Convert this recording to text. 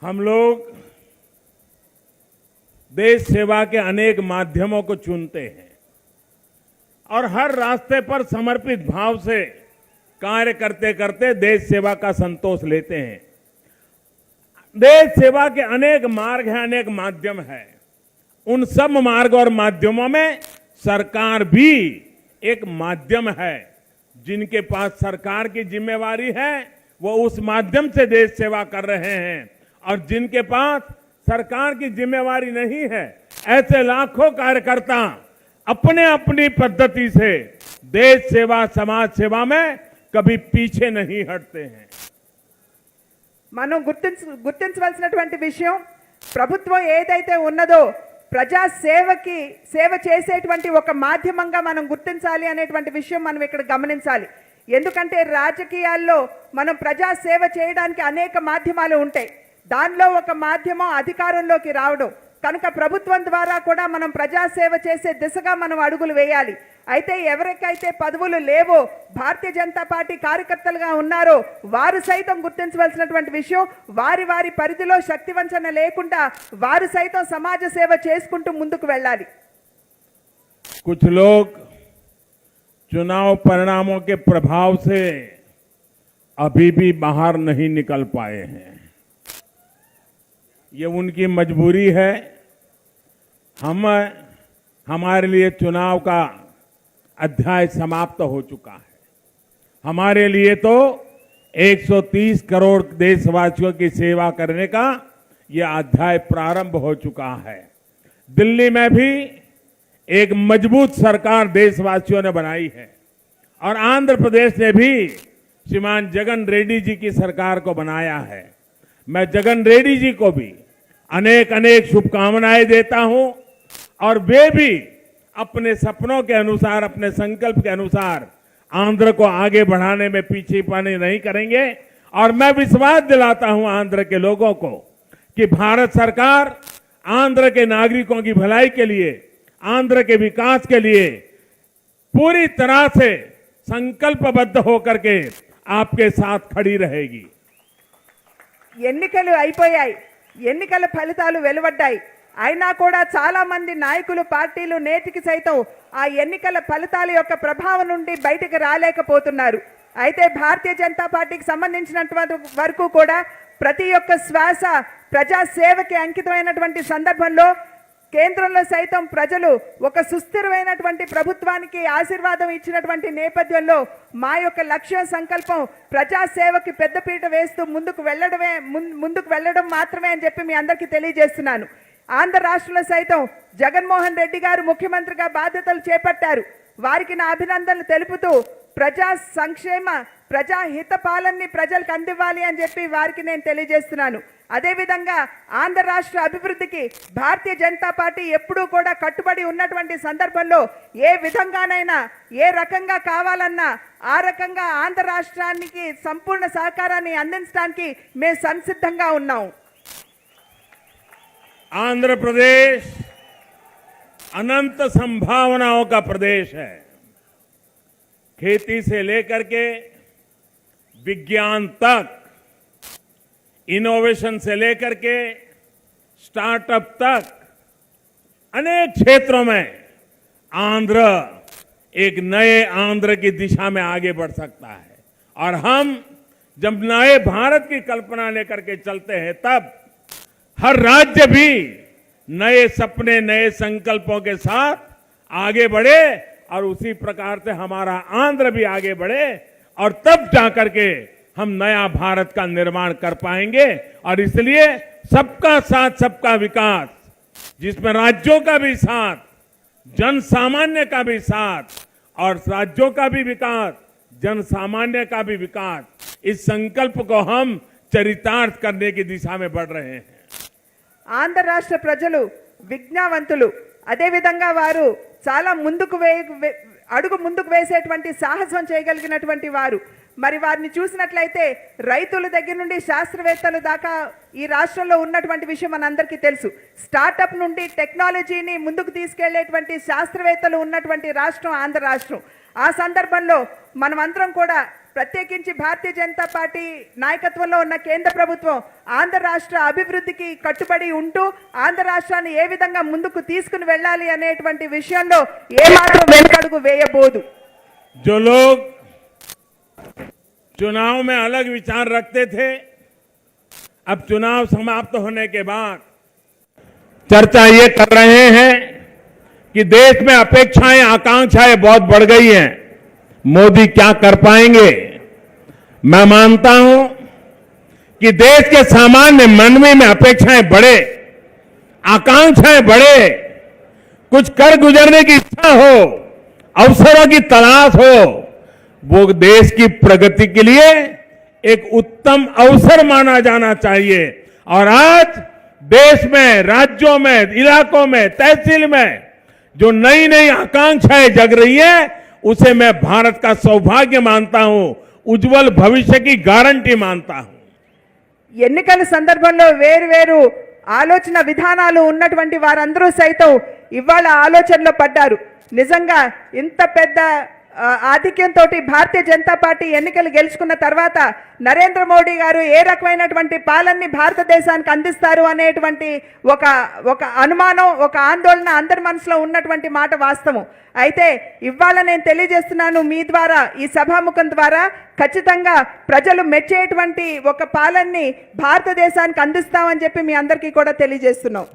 हम लोग देश सेवा के अनेक माध्यमों को चुनते हैं और हर रास्ते पर समर्पित भाव से कार्य करते करते देश सेवा का संतोष लेते हैं। देश सेवा के अनेक मार्ग हैं, अनेक माध्यम हैं। उन सब मार्ग और माध्यमों में सरकार भी एक माध्यम है। जिनके पास सरकार की जिम्मेवारी है वो उस माध्यम से देश सेवा कर रहे हैं और जिनके पास सरकार की जिम्मेवारी नहीं है, ऐसे लाखों कार्यकर्ता अपने अपनी पद्धति से देश सेवा, समाज सेवा में कभी पीछे नहीं हटते हैं। మనం గుర్తించవలసినటువంటి విషయం, ప్రభుత్వం ఏదైతే ఉన్నదో ప్రజా సేవ చేసేటువంటి ఒక మాధ్యమంగా మనం గుర్తించాలి అనేటువంటి విషయం మనం ఇక్కడ గమనించాలి. ఎందుకంటే రాజకీయాల్లో మనం ప్రజా సేవ చేయడానికి అనేక మాధ్యమాలు ఉంటాయి. దానిలో ఒక మాధ్యమం అధికారంలోకి రావడం. కనుక ప్రభుత్వం ద్వారా కూడా మనం ప్రజా సేవ చేసే దిశగా మనం అడుగులు వేయాలి. అయితే ఎవరికైతే పదవులు లేవో, భారతీయ జనతా పార్టీ కార్యకర్తలుగా ఉన్నారో వారు సైతం గుర్తించవలసినటువంటి విషయం, వారి వారి పరిధిలో శక్తి వంచన లేకుండా వారు సైతం సమాజ సేవ చేసుకుంటూ ముందుకు వెళ్ళాలి. कुछ लोग चुनाव परिणामों के प्रभाव से अभी भी बाहर नहीं निकल पाए हैं। ये उनकी मजबूरी है। हमारे लिए चुनाव का अध्याय समाप्त हो चुका है। हमारे लिए तो 130 करोड़ देशवासियों की सेवा करने का यह अध्याय प्रारंभ हो चुका है। दिल्ली में भी एक मजबूत सरकार देशवासियों ने बनाई है और आंध्र प्रदेश ने भी श्रीमान जगन रेड्डी जी की सरकार को बनाया है। मैं जगन रेड्डी जी को भी अनेक अनेक शुभकामनाएं देता हूं और वे भी अपने सपनों के अनुसार, अपने संकल्प के अनुसार आंध्र को आगे बढ़ाने में पीछे पानी नहीं करेंगे। और मैं विश्वास दिलाता हूं आंध्र के लोगों को कि भारत सरकार आंध्र के नागरिकों की भलाई के लिए, आंध्र के विकास के लिए पूरी तरह से संकल्पबद्ध होकर के आपके साथ खड़ी रहेगी। ఎన్నికలు అయిపోయాయి, ఎన్నికల ఫలితాలు వెలువడ్డాయి. అయినా కూడా చాలా మంది నాయకులు, పార్టీలు నేటికి సైతం ఆ ఎన్నికల ఫలితాల యొక్క ప్రభావం నుండి బయటకు రాలేకపోతున్నారు. అయితే భారతీయ జనతా పార్టీకి సంబంధించినంత వరకు కూడా ప్రతి ఒక్క శ్వాస ప్రజా సేవకి అంకితమైనటువంటి సందర్భంలో కేంద్రంలో సైతం ప్రజలు ఒక సుస్థిరమైనటువంటి ప్రభుత్వానికి ఆశీర్వాదం ఇచ్చినటువంటి నేపథ్యంలో మా యొక్క లక్ష్యం, సంకల్పం ప్రజా సేవకి పెద్దపీట వేస్తూ ముందుకు వెళ్ళడం మాత్రమే అని చెప్పి మీ అందరికీ తెలియజేస్తున్నాను. ఆంధ్ర రాష్ట్రంలో సైతం జగన్మోహన్ రెడ్డి గారు ముఖ్యమంత్రిగా బాధ్యతలు చేపట్టారు. వారికి నా అభినందనలు తెలుపుతూ ప్రజా సంక్షేమ, ప్రజా హిత పాలనని ప్రజలకు అందివ్వాలి అని చెప్పి వారికి నేను తెలియజేస్తున్నాను. అదేవిధంగా ఆంధ్ర రాష్ట్ర అభివృద్ధికి భారతీయ జనతా పార్టీ ఎప్పుడూ కూడా కట్టుబడి ఉన్నటువంటి సందర్భంలో ఏ విధంగానైనా, ఏ రకంగా కావాలన్నా ఆ రకంగా ఆంధ్ర రాష్ట్రానికి సంపూర్ణ సహకారాన్ని అందించడానికి మేము సంసిద్ధంగా ఉన్నాం. आंध्र प्रदेश अनंत संभावनाओं का प्रदेश है। खेती से लेकर के विज्ञान तक, इनोवेशन से लेकर के स्टार्टअप तक अनेक क्षेत्रों में आंध्र एक नए आंध्र की दिशा में आगे बढ़ सकता है। और हम जब नए भारत की कल्पना लेकर के चलते हैं तब हर राज्य भी नए सपने, नए संकल्पों के साथ आगे बढ़े और उसी प्रकार से हमारा आंध्र भी आगे बढ़े और तब जाकर के हम नया भारत का निर्माण कर पाएंगे। और इसलिए सबका साथ, सबका विकास, जिसमें राज्यों का भी साथ, जन सामान्य का भी साथ और राज्यों का भी विकास, जन सामान्य का भी विकास, इस संकल्प को हम चरितार्थ करने की दिशा में बढ़ रहे हैं। ఆంధ్ర రాష్ట్ర ప్రజలు విజ్ఞావంతులు. అదేవిధంగా వారు చాలా అడుగు ముందుకు వేసేటువంటి సాహసం చేయగలిగినటువంటి వారు. మరి వారిని చూసినట్లయితే రైతుల దగ్గర నుండి శాస్త్రవేత్తల దాకా ఈ రాష్ట్రంలో ఉన్నటువంటి విషయం మనందరికీ తెలుసు. స్టార్టప్ నుండి టెక్నాలజీని ముందుకు తీసుకెళ్లేటువంటి శాస్త్రవేత్తలు ఉన్నటువంటి రాష్ట్రం ఆంధ్ర రాష్ట్రం. ఆ సందర్భంలో మనమందరం కూడా ప్రత్యేకించి భారతీయ జనతా పార్టీ నాయకత్వంలో ఉన్న కేంద్ర ప్రభుత్వం ఆంధ్ర రాష్ట్ర అభివృద్ధికి కట్టుబడి ఉంటూ ఆంధ్ర రాష్ట్రాన్ని ఏ విధంగా ముందుకు తీసుకుని వెళ్ళాలి అనేటువంటి విషయంలో ఏమాత్రం వెనుకడుగు వేయబోదు. जो लोग चुनाव में अलग विचार रखते थे, अब चुनाव समाप्त होने के बाद चर्चा ये कर रहे हैं कि देश में अपेक्षाएं आकांक्षाएं बहुत बढ़ गई हैं, मोदी क्या कर पाएंगे। मैं मानता हूं कि देश के सामान्य मानवी में अपेक्षाएं बढ़े, आकांक्षाएं बढ़े, कुछ कर गुजरने की इच्छा हो, अवसरों की तलाश हो, वो देश की प्रगति के लिए एक उत्तम अवसर माना जाना चाहिए। और आज देश में, राज्यों में, इलाकों में, तहसील में जो नई नई आकांक्षाएं जग रही है, उसे मैं भारत का सौभाग्य मानता हूं, उज्जवल भविष्य की गारंटी मानता हूं। ఎన్నికల సందర్భంలో వేరు ఆలోచన విధానాలు ఉన్నటువంటి వారందరూ సైతం ఇవాళ ఆలోచనలో పడ్డారు. నిజంగా ఇంత పెద్ద ఆధిక్యంతో భారతీయ జనతా పార్టీ ఎన్నికలు గెలుచుకున్న తర్వాత నరేంద్ర మోడీ గారు ఏ రకమైనటువంటి పాలనని భారతదేశానికి అందిస్తారు అనేటువంటి ఒక అనుమానం, ఒక ఆందోళన అందరి మనసులో ఉన్నటువంటి మాట వాస్తవం. అయితే ఇవాళ నేను తెలియజేస్తున్నాను మీ ద్వారా, ఈ సభాముఖం ద్వారా, ఖచ్చితంగా ప్రజలు మెచ్చేటువంటి ఒక పాలనని భారతదేశానికి అందిస్తామని చెప్పి మీ అందరికీ కూడా తెలియజేస్తున్నాం.